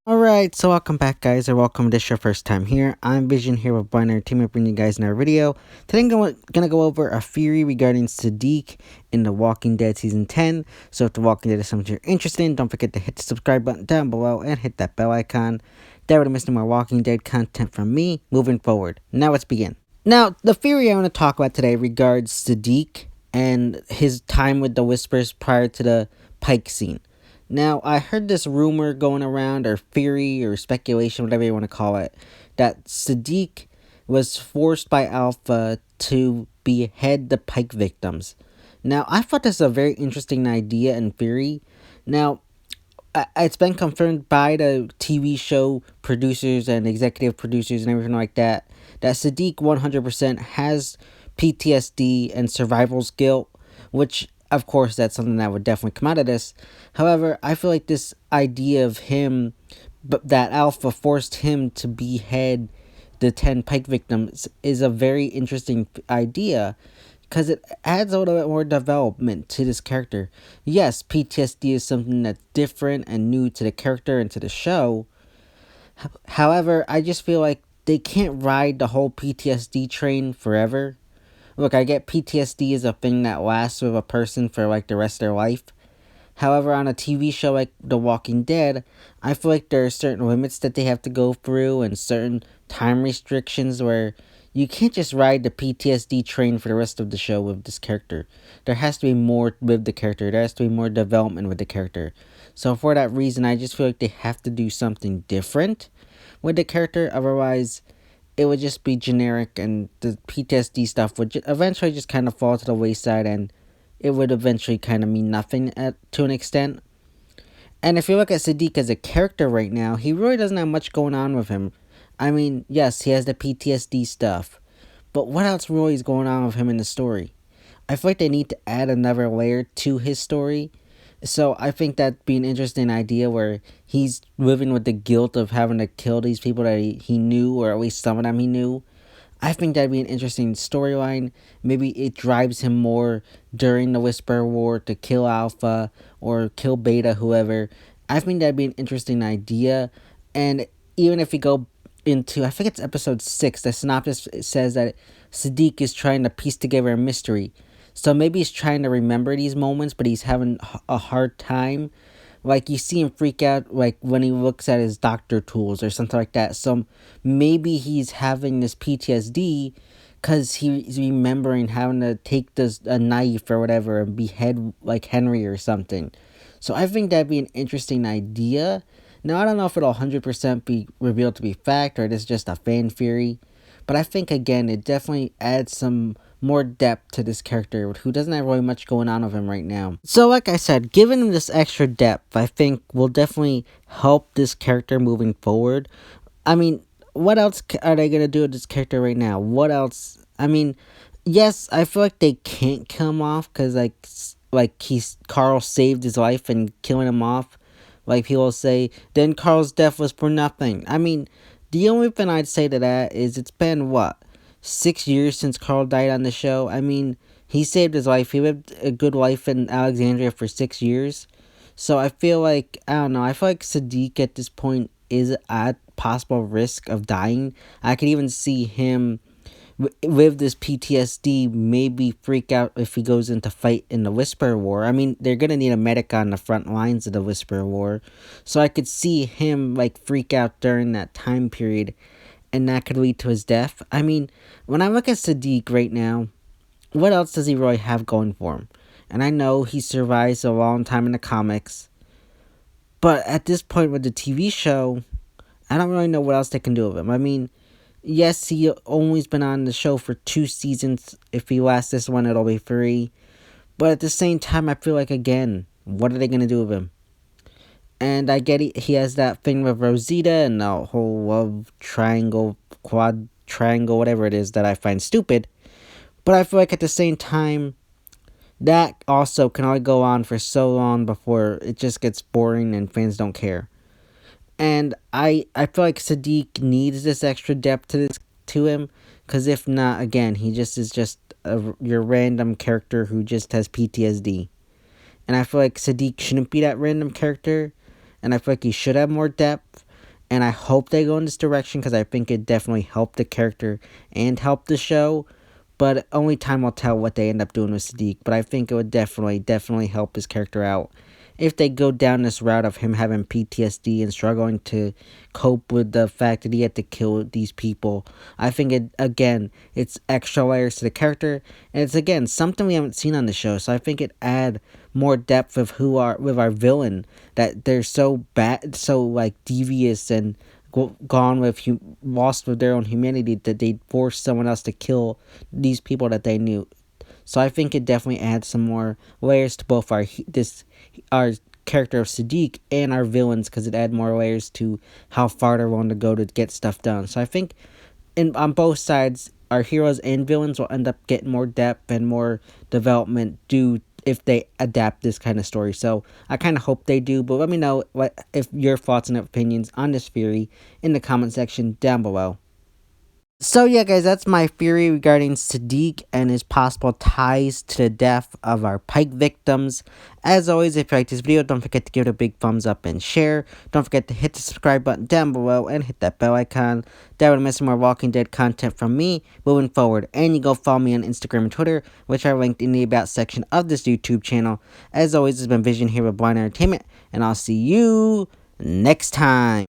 Alright, so welcome back guys, or welcome to this your first time here. I'm Vision here with Blind Entertainment, bringing you guys another video. Today I'm gonna go over a theory regarding Siddiq in The Walking Dead Season 10. So if The Walking Dead is something you're interested in, don't forget to hit the subscribe button down below and hit that bell icon. That way to miss no more Walking Dead content from me moving forward. Now let's begin. Now, the theory I want to talk about today regards Siddiq and his time with the Whispers prior to the Pike scene. Now, I heard this rumor going around, or theory, or speculation, whatever you want to call it, that Siddiq was forced by Alpha to behead the Pike victims. Now, I thought this was a very interesting idea and theory. Now, it's been confirmed by the TV show producers and executive producers and everything like that, that Siddiq 100% has PTSD and survival's guilt, which of course, that's something that would definitely come out of this. However, I feel like this idea of him, but that Alpha forced him to behead the 10 Pike victims is a very interesting idea because it adds a little bit more development to this character. Yes, PTSD is something that's different and new to the character and to the show. However, I just feel like they can't ride the whole PTSD train forever. Look, I get PTSD is a thing that lasts with a person for like the rest of their life. However, on a TV show like The Walking Dead, I feel like there are certain limits that they have to go through and certain time restrictions where you can't just ride the PTSD train for the rest of the show with this character. There has to be more with the character. There has to be more development with the character. So for that reason, I just feel like they have to do something different with the character. Otherwise, it would just be generic, and the PTSD stuff would eventually just kind of fall to the wayside, and it would eventually kind of mean nothing to an extent. And if you look at Siddiq as a character right now, he really doesn't have much going on with him. I mean, yes, he has the PTSD stuff, but what else really is going on with him in the story? I feel like they need to add another layer to his story. So I think that'd be an interesting idea where he's living with the guilt of having to kill these people that he knew, or at least some of them he knew. I think that'd be an interesting storyline. Maybe it drives him more during the Whisper War to kill Alpha or kill Beta, whoever. I think that'd be an interesting idea. And even if we go into, I think it's episode 6, the synopsis says that Siddiq is trying to piece together a mystery. So maybe he's trying to remember these moments, but he's having a hard time. Like, you see him freak out, like, when he looks at his doctor tools or something like that. So maybe he's having this PTSD because he's remembering having to take a knife or whatever and behead, like, Henry or something. So I think that'd be an interesting idea. Now, I don't know if it'll 100% be revealed to be fact or it is just a fan theory. But I think, again, it definitely adds some more depth to this character who doesn't have really much going on with him right now. So like I said, giving him this extra depth, I think will definitely help this character moving forward. I mean, what else are they going to do with this character right now? What else? I mean, yes, I feel like they can't kill him off because Carl saved his life, and killing him off, like people say, then Carl's death was for nothing. I mean, the only thing I'd say to that is it's been, what, 6 years since Carl died on the show? I mean, he saved his life. He lived a good life in Alexandria for 6 years. So I feel like, I don't know, I feel like Siddiq at this point is at possible risk of dying. I could even see him with this PTSD maybe freak out if he goes into fight in the Whisper War. I mean, they're gonna need a medic on the front lines of the Whisper War. So I could see him like freak out during that time period, and that could lead to his death. I mean, when I look at Siddiq right now, what else does he really have going for him? And I know he survives a long time in the comics, but at this point with the TV show, I don't really know what else they can do with him. I mean, yes, he only's been on the show for 2 seasons. If he lasts this one, it'll be 3. But at the same time, I feel like, again, what are they going to do with him? And I get he has that thing with Rosita and the whole love triangle, quad triangle, whatever it is, that I find stupid. But I feel like at the same time, that also can only go on for so long before it just gets boring and fans don't care. And I feel like Siddiq needs this extra depth to him, because if not, again, he just is just your random character who just has PTSD. and I feel like Siddiq shouldn't be that random character, and I feel like he should have more depth. And I hope they go in this direction because I think it definitely helped the character and help the show. But only time will tell what they end up doing with Siddiq. But I think it would definitely help his character out if they go down this route of him having PTSD and struggling to cope with the fact that he had to kill these people. I think it's extra layers to the character, and it's again something we haven't seen on the show. So I think it add more depth of with our villain, that they're so bad, so like devious and gone with lost with their own humanity, that they forced someone else to kill these people that they knew. So I think it definitely adds some more layers to both our character of Siddiq and our villains, because it adds more layers to how far they're willing to go to get stuff done. So I think on both sides, our heroes and villains will end up getting more depth and more development due if they adapt this kind of story. So I kind of hope they do, but let me know if your thoughts and opinions on this theory in the comment section down below. So yeah, guys, that's my theory regarding Siddiq and his possible ties to the death of our Pike victims. As always, if you like this video, don't forget to give it a big thumbs up and share. Don't forget to hit the subscribe button down below and hit that bell icon. That would miss more Walking Dead content from me moving forward. And you go follow me on Instagram and Twitter, which are linked in the About section of this YouTube channel. As always, it's been Vision here with Blind Entertainment, and I'll see you next time.